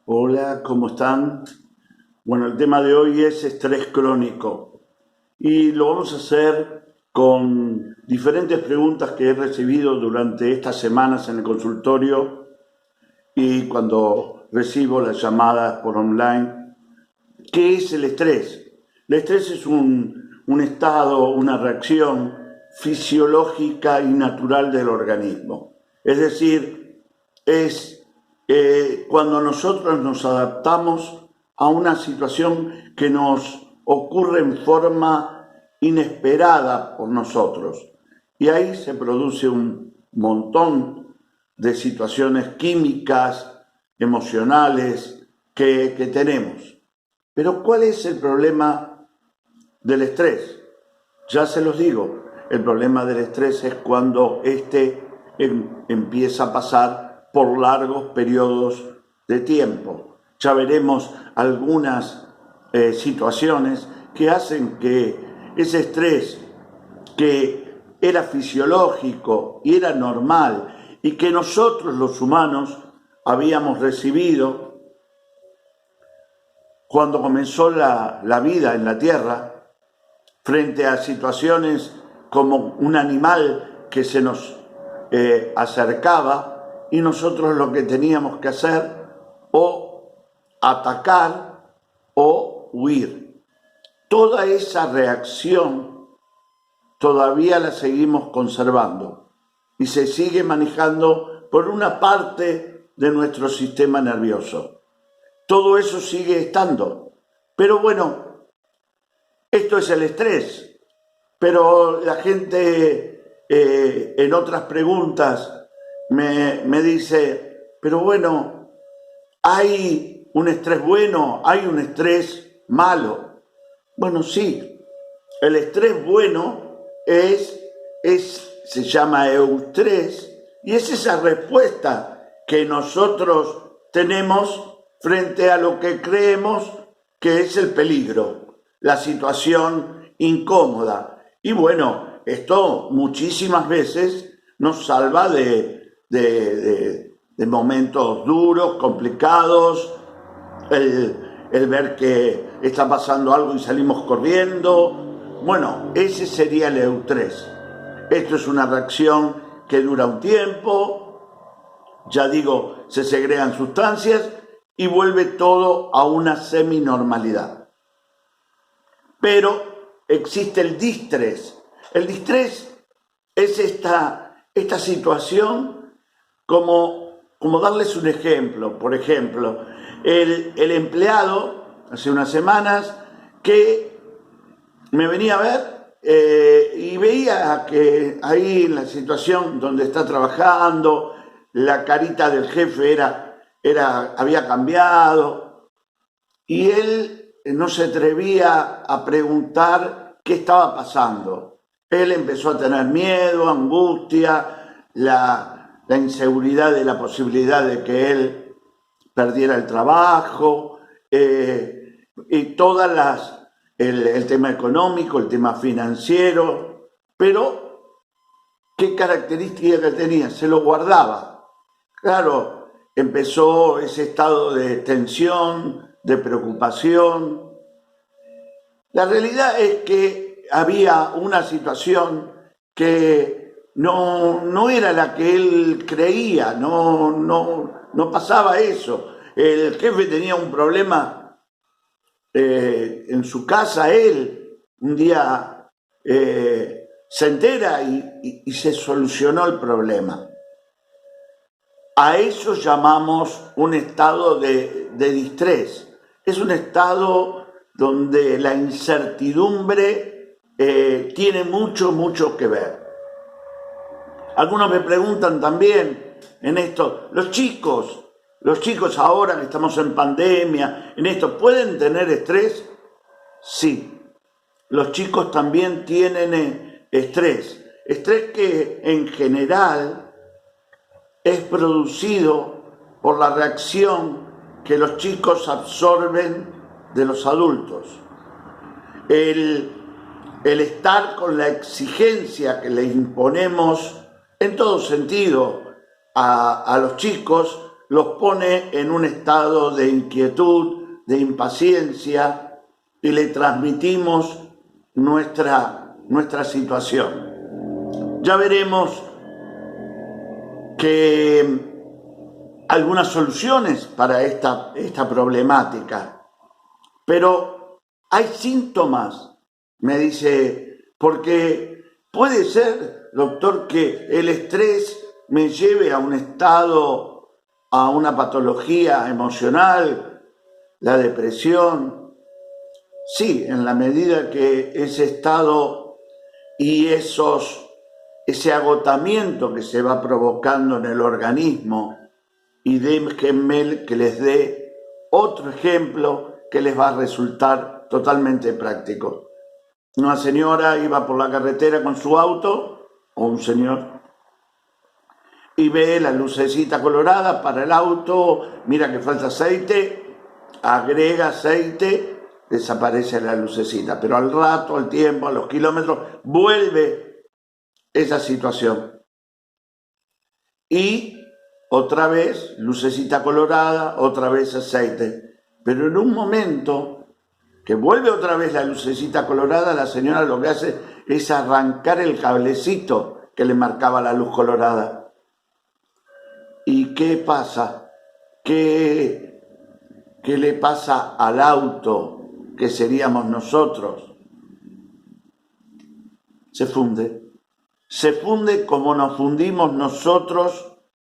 Hola, ¿cómo están? Bueno, el tema de hoy es estrés crónico y lo vamos a hacer con diferentes preguntas que he recibido durante estas semanas en el consultorio y cuando recibo las llamadas por online. ¿Qué es el estrés? El estrés es un estado, una reacción fisiológica y natural del organismo. Es decir, es cuando nosotros nos adaptamos a una situación que nos ocurre en forma inesperada por nosotros. Y ahí se produce un montón de situaciones químicas, emocionales que tenemos. Pero ¿cuál es el problema del estrés? Ya se los digo, el problema del estrés es cuando empieza a pasar por largos periodos de tiempo. Ya veremos algunas situaciones que hacen que ese estrés que era fisiológico y era normal y que nosotros los humanos habíamos recibido cuando comenzó la vida en la Tierra, frente a situaciones como un animal que se nos acercaba y nosotros lo que teníamos que hacer o atacar o huir. Toda esa reacción todavía la seguimos conservando y se sigue manejando por una parte de nuestro sistema nervioso. Todo eso sigue estando. Pero bueno, esto es el estrés. Pero la gente en otras preguntas me dice, pero bueno, ¿hay un estrés bueno? ¿Hay un estrés malo? Bueno, sí. El estrés bueno se llama eustrés y es esa respuesta que nosotros tenemos frente a lo que creemos que es el peligro, la situación incómoda. Y bueno, esto muchísimas veces nos salva de momentos duros, complicados, el ver que está pasando algo y salimos corriendo. Bueno, ese sería el eustrés. Esto es una reacción que dura un tiempo, ya digo, se segregan sustancias y vuelve todo a una seminormalidad. Pero existe el distrés. El distrés es esta situación como darles un ejemplo. Por ejemplo, el empleado, hace unas semanas, que me venía a ver y veía que ahí en la situación donde está trabajando, la carita del jefe había cambiado y él no se atrevía a preguntar qué estaba pasando. Él empezó a tener miedo, angustia, la inseguridad de la posibilidad de que él perdiera el trabajo y el tema económico, el tema financiero, pero ¿qué característica que tenía? Se lo guardaba. Claro, empezó ese estado de tensión, de preocupación. La realidad es que había una situación que no era la que él creía, no pasaba eso. El jefe tenía un problema en su casa, él un día se entera y se solucionó el problema. A eso llamamos un estado de distrés. Es un estado donde la incertidumbre tiene mucho que ver. Algunos me preguntan también en esto, los chicos ahora que estamos en pandemia, en esto, ¿pueden tener estrés? Sí, los chicos también tienen estrés. Estrés que en general es producido por la reacción que los chicos absorben de los adultos. El estar con la exigencia que le imponemos en todo sentido a los chicos los pone en un estado de inquietud, de impaciencia, y le transmitimos nuestra situación. Ya veremos que algunas soluciones para esta problemática, pero hay síntomas, me dice, porque puede ser, doctor, que el estrés me lleve a un estado, a una patología emocional, la depresión. Sí, en la medida que ese estado y ese agotamiento que se va provocando en el organismo, y déjenme que les dé otro ejemplo que les va a resultar totalmente práctico. Una señora iba por la carretera con su auto, o un señor, y ve la lucecita colorada para el auto, mira que falta aceite, agrega aceite, desaparece la lucecita, pero al rato, al tiempo, a los kilómetros, vuelve esa situación. Y otra vez, lucecita colorada, otra vez aceite. Pero en un momento que vuelve otra vez la lucecita colorada, la señora lo que hace es arrancar el cablecito que le marcaba la luz colorada. ¿Y qué pasa? ¿Qué le pasa al auto, que seríamos nosotros? Se funde. Se funde como nos fundimos nosotros,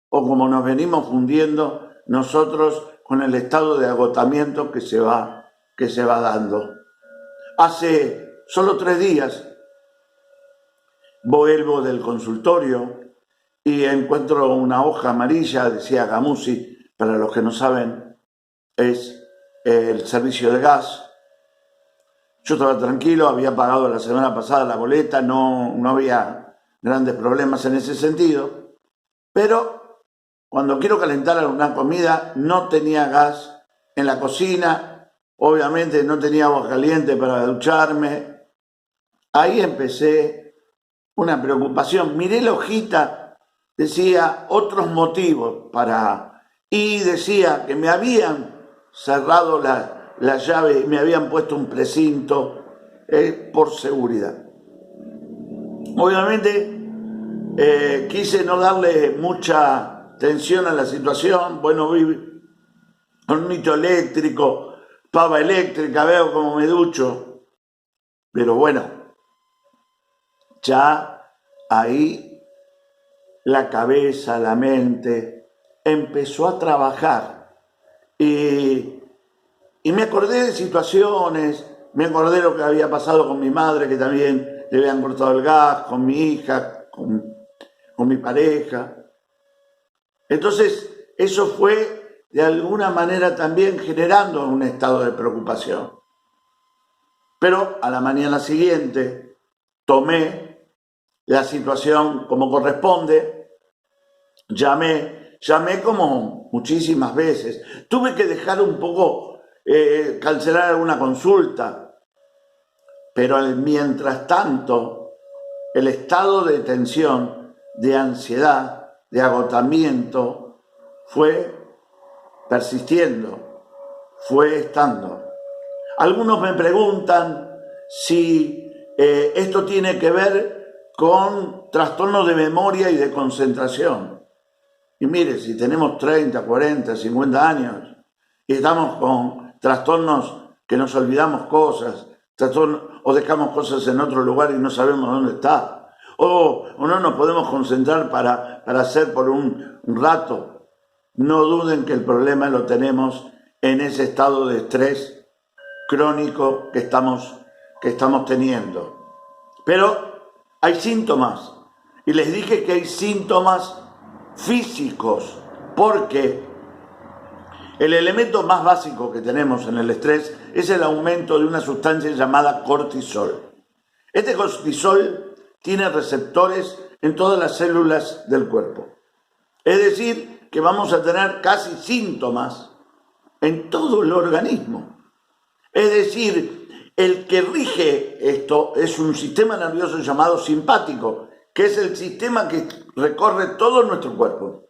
o como nos venimos fundiendo nosotros con el estado de agotamiento que se va dando. Hace solo 3 días vuelvo del consultorio y encuentro una hoja amarilla, decía Gamusi, para los que no saben, es el servicio de gas. Yo estaba tranquilo, había pagado la semana pasada la boleta, no había grandes problemas en ese sentido, pero cuando quiero calentar alguna comida, no tenía gas en la cocina, obviamente no tenía agua caliente para ducharme. Ahí empecé una preocupación. Miré la hojita, decía otros motivos y decía que me habían cerrado la llave y me habían puesto un precinto por seguridad. Obviamente quise no darle mucha tensión a la situación. Bueno, vi hornito eléctrico, pava eléctrica, veo cómo me ducho. Pero bueno, ya ahí la cabeza, la mente empezó a trabajar. Y me acordé de situaciones, me acordé de lo que había pasado con mi madre, que también le habían cortado el gas, con mi hija, con mi pareja. Entonces, eso fue de alguna manera también generando un estado de preocupación. Pero a la mañana siguiente tomé la situación como corresponde, llamé como muchísimas veces. Tuve que dejar un poco, cancelar alguna consulta, pero mientras tanto, el estado de tensión, de ansiedad, de agotamiento, fue persistiendo, fue estando. Algunos me preguntan si esto tiene que ver con trastornos de memoria y de concentración. Y mire, si tenemos 30, 40, 50 años y estamos con trastornos que nos olvidamos cosas, o dejamos cosas en otro lugar y no sabemos dónde está, o no nos podemos concentrar para hacer por un rato, no duden que el problema lo tenemos en ese estado de estrés crónico que estamos teniendo. Pero hay síntomas, y les dije que hay síntomas físicos, porque el elemento más básico que tenemos en el estrés es el aumento de una sustancia llamada cortisol. Este cortisol tiene receptores en todas las células del cuerpo. Es decir, que vamos a tener casi síntomas en todo el organismo. Es decir, el que rige esto es un sistema nervioso llamado simpático, que es el sistema que recorre todo nuestro cuerpo.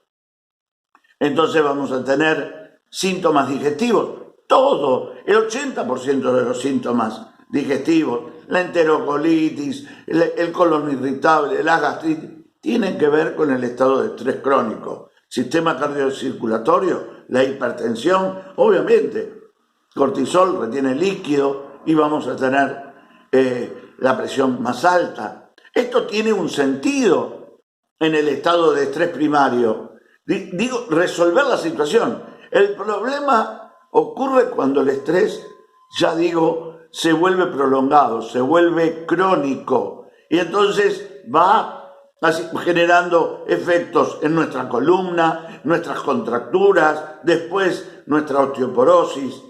entonces vamos a tener síntomas digestivos. Todo, el 80% de los síntomas digestivos, la enterocolitis, el colon irritable, la gastritis, tienen que ver con el estado de estrés crónico. Sistema cardiocirculatorio, la hipertensión, obviamente, cortisol retiene líquido y vamos a tener la presión más alta. Esto tiene un sentido en el estado de estrés primario. Digo, resolver la situación. El problema ocurre cuando el estrés, ya digo, se vuelve prolongado, se vuelve crónico y entonces va así generando efectos en nuestra columna, nuestras contracturas, después nuestra osteoporosis.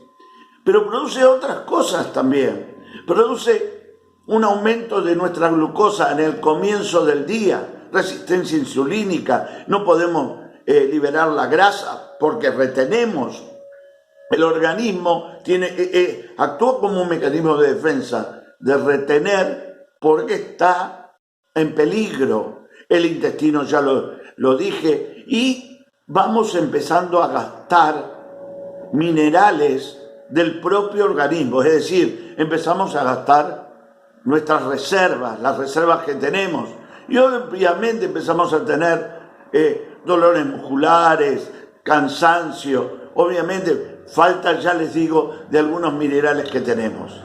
Pero produce otras cosas también. Produce un aumento de nuestra glucosa en el comienzo del día, resistencia insulínica, no podemos liberar la grasa porque retenemos. El organismo actúa como un mecanismo de defensa, de retener porque está en peligro. El intestino ya lo dije, y vamos empezando a gastar minerales del propio organismo, es decir, empezamos a gastar nuestras reservas, las reservas que tenemos, y obviamente empezamos a tener dolores musculares, cansancio, obviamente falta, ya les digo, de algunos minerales que tenemos.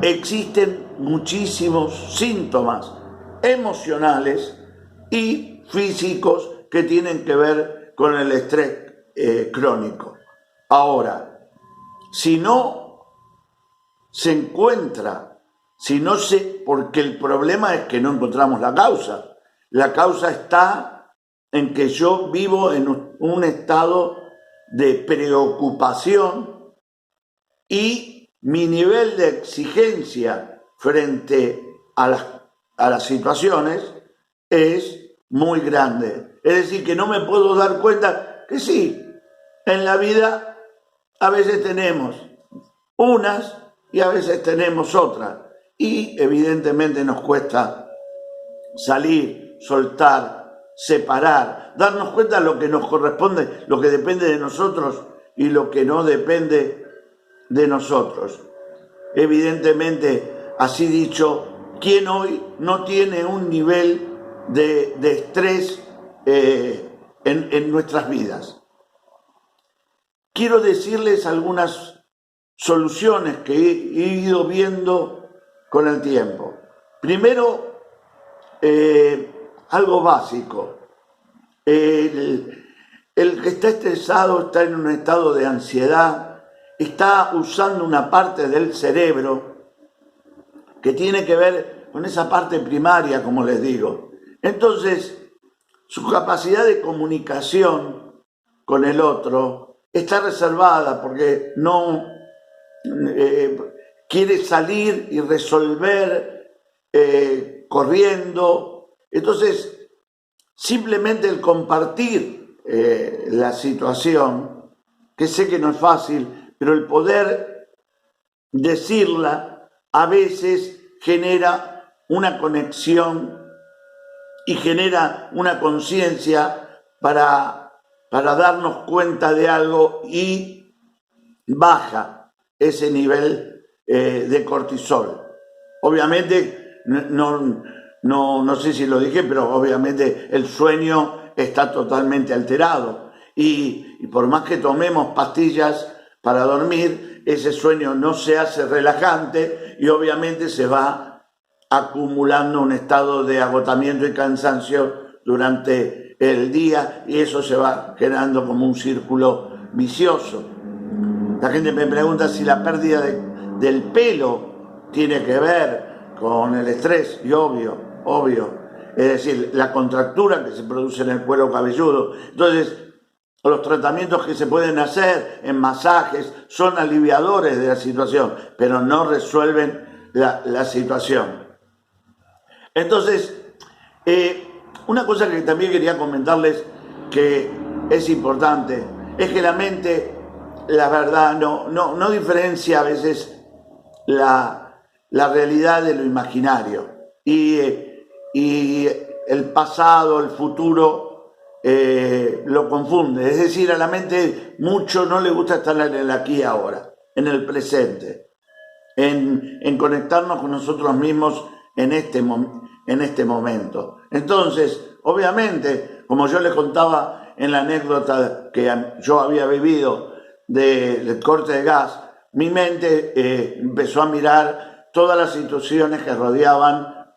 Existen muchísimos síntomas emocionales y físicos que tienen que ver con el estrés crónico. Ahora, si no se encuentra, porque el problema es que no encontramos la causa. La causa está en que yo vivo en un estado de preocupación y mi nivel de exigencia frente a las situaciones es muy grande. Es decir, que no me puedo dar cuenta que sí, en la vida a veces tenemos unas y a veces tenemos otras. Y evidentemente nos cuesta salir, soltar, separar, darnos cuenta de lo que nos corresponde, lo que depende de nosotros y lo que no depende de nosotros. Evidentemente, así dicho, ¿quién hoy no tiene un nivel de estrés en nuestras vidas? Quiero decirles algunas soluciones que he ido viendo con el tiempo. Primero, algo básico. El que está estresado está en un estado de ansiedad, está usando una parte del cerebro que tiene que ver con esa parte primaria, como les digo. Entonces, su capacidad de comunicación con el otro está reservada porque no quiere salir y resolver corriendo. Entonces, simplemente el compartir la situación, que sé que no es fácil, pero el poder decirla a veces genera una conexión y genera una conciencia para darnos cuenta de algo y baja ese nivel de cortisol. Obviamente, no sé si lo dije, pero obviamente el sueño está totalmente alterado y por más que tomemos pastillas para dormir, ese sueño no se hace relajante y obviamente se va acumulando un estado de agotamiento y cansancio durante el día y eso se va generando como un círculo vicioso. La gente me pregunta si la pérdida del pelo tiene que ver con el estrés y obvio. Es decir, la contractura que se produce en el cuero cabelludo. Entonces, los tratamientos que se pueden hacer en masajes son aliviadores de la situación, pero no resuelven la situación. Entonces, una cosa que también quería comentarles que es importante, es que la mente, la verdad, no diferencia a veces la realidad de lo imaginario. Y el pasado, el futuro, lo confunde. Es decir, a la mente mucho no le gusta estar en el aquí y ahora, en el presente, en conectarnos con nosotros mismos en este momento. Entonces, obviamente, como yo les contaba en la anécdota que yo había vivido del corte de gas, mi mente empezó a mirar todas las situaciones que rodeaban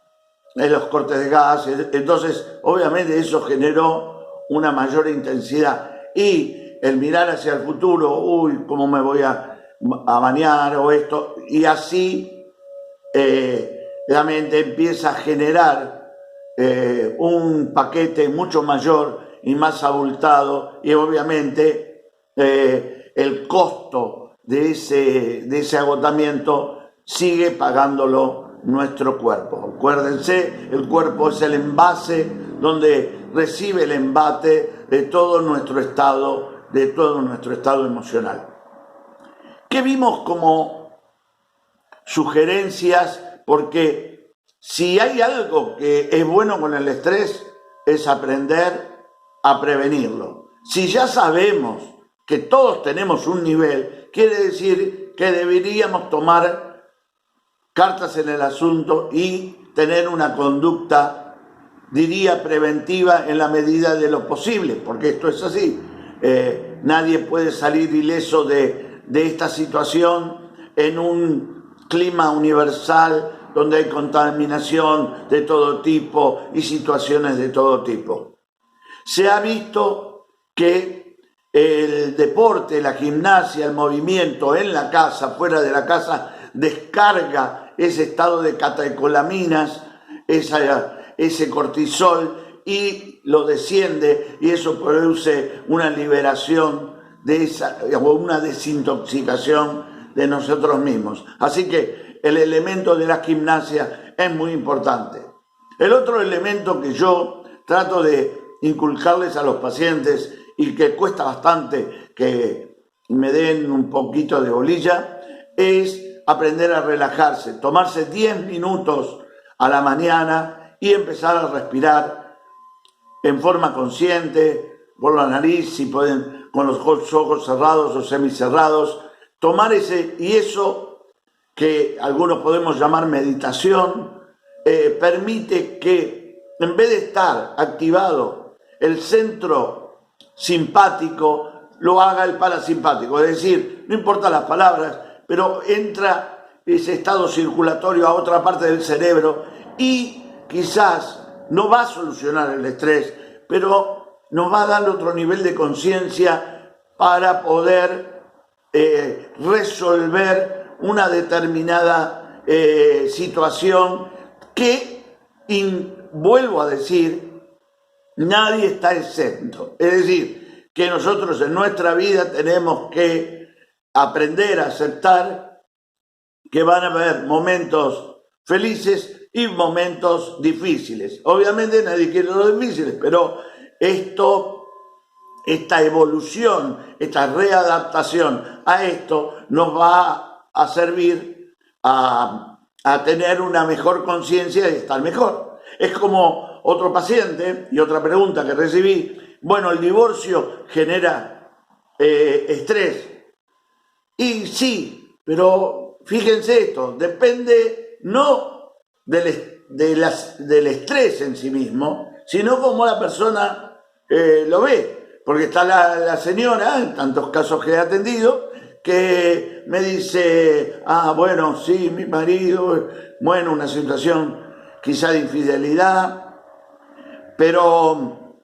los cortes de gas. Entonces, obviamente, eso generó una mayor intensidad. Y el mirar hacia el futuro, uy, ¿cómo me voy a bañar o esto? Y así la mente empieza a generar un paquete mucho mayor y más abultado, y obviamente el costo de ese agotamiento sigue pagándolo nuestro cuerpo. Acuérdense, el cuerpo es el envase donde recibe el embate de todo nuestro estado emocional. ¿Qué vimos como sugerencias? Porque si hay algo que es bueno con el estrés, es aprender a prevenirlo. Si ya sabemos que todos tenemos un nivel, quiere decir que deberíamos tomar cartas en el asunto y tener una conducta, diría, preventiva en la medida de lo posible, porque esto es así. Nadie puede salir ileso de esta situación en un clima universal donde hay contaminación de todo tipo y situaciones de todo tipo. Se ha visto que el deporte, la gimnasia, el movimiento en la casa, fuera de la casa, descarga ese estado de catecolaminas, ese cortisol, y lo desciende, y eso produce una liberación o una desintoxicación de nosotros mismos. Así que el elemento de la gimnasia es muy importante. El otro elemento que yo trato de inculcarles a los pacientes y que cuesta bastante que me den un poquito de bolilla es aprender a relajarse, tomarse 10 minutos a la mañana y empezar a respirar en forma consciente, por la nariz, si pueden, con los ojos cerrados o semicerrados, tomar eso que algunos podemos llamar meditación, permite que en vez de estar activado el centro simpático, lo haga el parasimpático. Es decir, no importa las palabras, pero entra ese estado circulatorio a otra parte del cerebro y quizás no va a solucionar el estrés, pero nos va a dar otro nivel de conciencia para poder resolver una determinada situación que, vuelvo a decir, nadie está exento. Es decir, que nosotros en nuestra vida tenemos que aprender a aceptar que van a haber momentos felices y momentos difíciles. Obviamente nadie quiere los difíciles, pero esta evolución, esta readaptación a esto nos va a servir a tener una mejor conciencia y estar mejor. Es como otro paciente y otra pregunta que recibí. Bueno, el divorcio genera estrés. Y sí, pero fíjense esto, depende no del estrés en sí mismo, sino cómo la persona lo ve. Porque está la señora, en tantos casos que he atendido, que me dice, bueno, sí, mi marido, bueno, una situación quizá de infidelidad, pero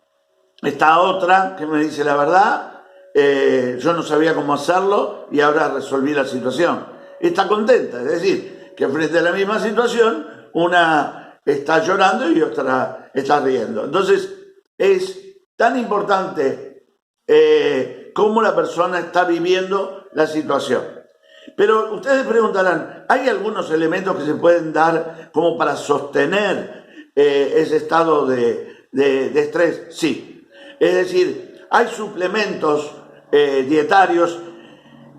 está otra que me dice la verdad, yo no sabía cómo hacerlo y ahora resolví la situación. Está contenta, es decir, que frente a la misma situación, una está llorando y otra está riendo. Entonces, es tan importante cómo la persona está viviendo la situación. Pero ustedes preguntarán, ¿hay algunos elementos que se pueden dar como para sostener ese estado de estrés? Sí. Es decir, hay suplementos dietarios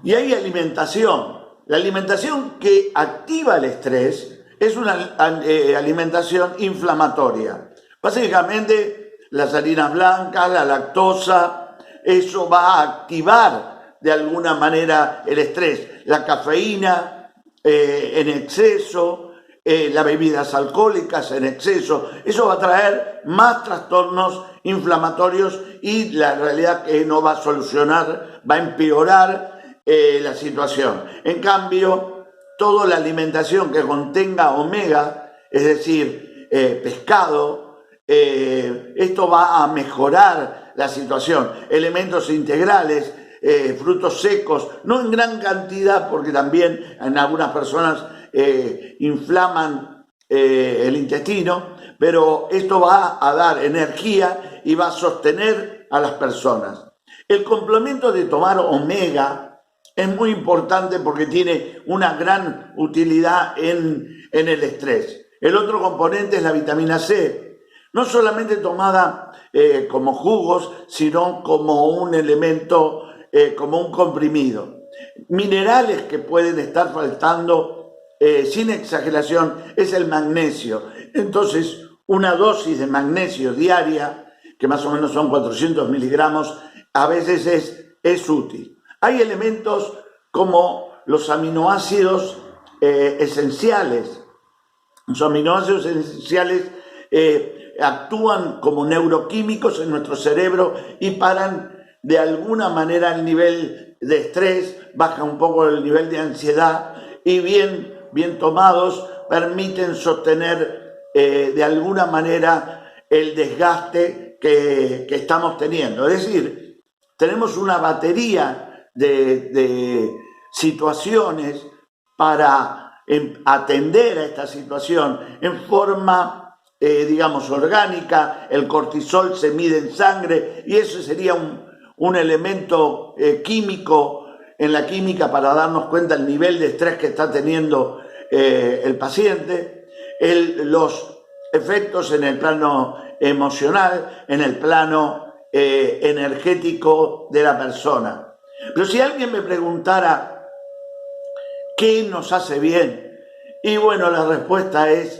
y hay alimentación. La alimentación que activa el estrés es una alimentación inflamatoria. Básicamente las harinas blancas, la lactosa, eso va a activar de alguna manera el estrés. La cafeína en exceso, las bebidas alcohólicas en exceso, eso va a traer más trastornos inflamatorios y la realidad que no va a solucionar, va a empeorar la situación. En cambio, toda la alimentación que contenga omega, es decir, pescado, esto va a mejorar la situación. Elementos integrales, frutos secos, no en gran cantidad porque también en algunas personas inflaman el intestino, pero esto va a dar energía y va a sostener a las personas. El complemento de tomar omega es muy importante porque tiene una gran utilidad en el estrés. El otro componente es la vitamina C, no solamente tomada como jugos, sino como un elemento, como un comprimido. Minerales que pueden estar faltando, sin exageración, es el magnesio. Entonces, una dosis de magnesio diaria, que más o menos son 400 miligramos, a veces es útil. Hay elementos como los aminoácidos esenciales. Los aminoácidos esenciales actúan como neuroquímicos en nuestro cerebro y paran de alguna manera el nivel de estrés, baja un poco el nivel de ansiedad y bien tomados permiten sostener de alguna manera el desgaste que estamos teniendo. Es decir, tenemos una batería de situaciones para atender a esta situación en forma, digamos, orgánica. El cortisol se mide en sangre y eso sería un elemento químico en la química para darnos cuenta del nivel de estrés que está teniendo el paciente. Los efectos en el plano emocional, en el plano energético de la persona. Pero si alguien me preguntara qué nos hace bien, y bueno, la respuesta es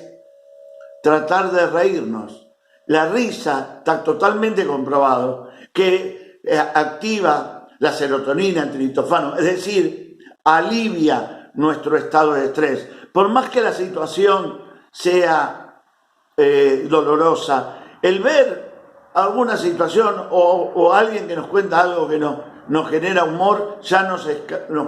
tratar de reírnos. La risa está totalmente comprobado que activa la serotonina, el triptófano, es decir, alivia nuestro estado de estrés. Por más que la situación sea dolorosa, el ver alguna situación o alguien que nos cuenta algo que nos genera humor, ya nos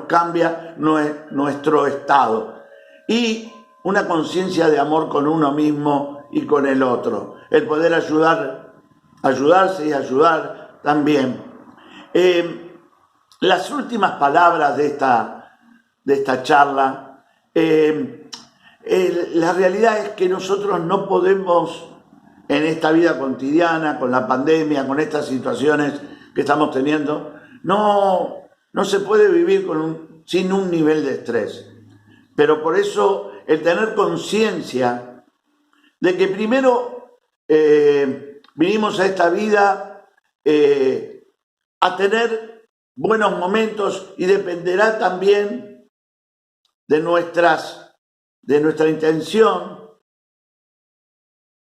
cambia nuestro estado. Y una conciencia de amor con uno mismo y con el otro. El poder ayudarse y ayudar también. Las últimas palabras de esta charla, la realidad es que nosotros no podemos en esta vida cotidiana, con la pandemia, con estas situaciones que estamos teniendo, no se puede vivir sin un nivel de estrés. Pero por eso el tener conciencia de que primero vinimos a esta vida a tener buenos momentos y dependerá también de nuestra intención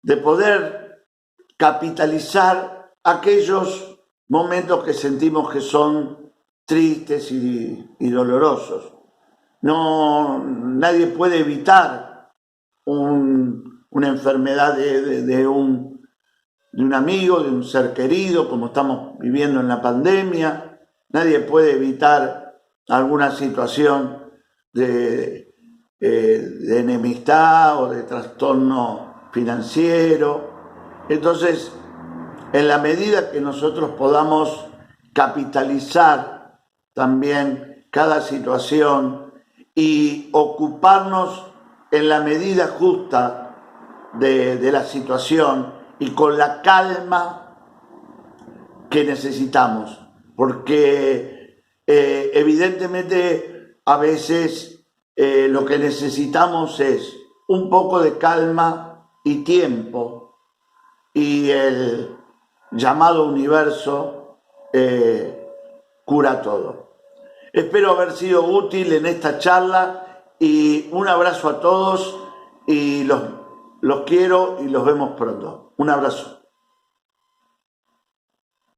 de poder capitalizar aquellos momentos que sentimos que son tristes y dolorosos. Nadie puede evitar una enfermedad de un amigo, de un ser querido, como estamos viviendo en la pandemia. Nadie puede evitar alguna situación de enemistad o de trastorno financiero. Entonces, en la medida que nosotros podamos capitalizar también cada situación y ocuparnos en la medida justa de la situación y con la calma que necesitamos, porque evidentemente a veces lo que necesitamos es un poco de calma y tiempo, y el llamado universo cura todo. Espero haber sido útil en esta charla y un abrazo a todos y los quiero y los vemos pronto. Un abrazo.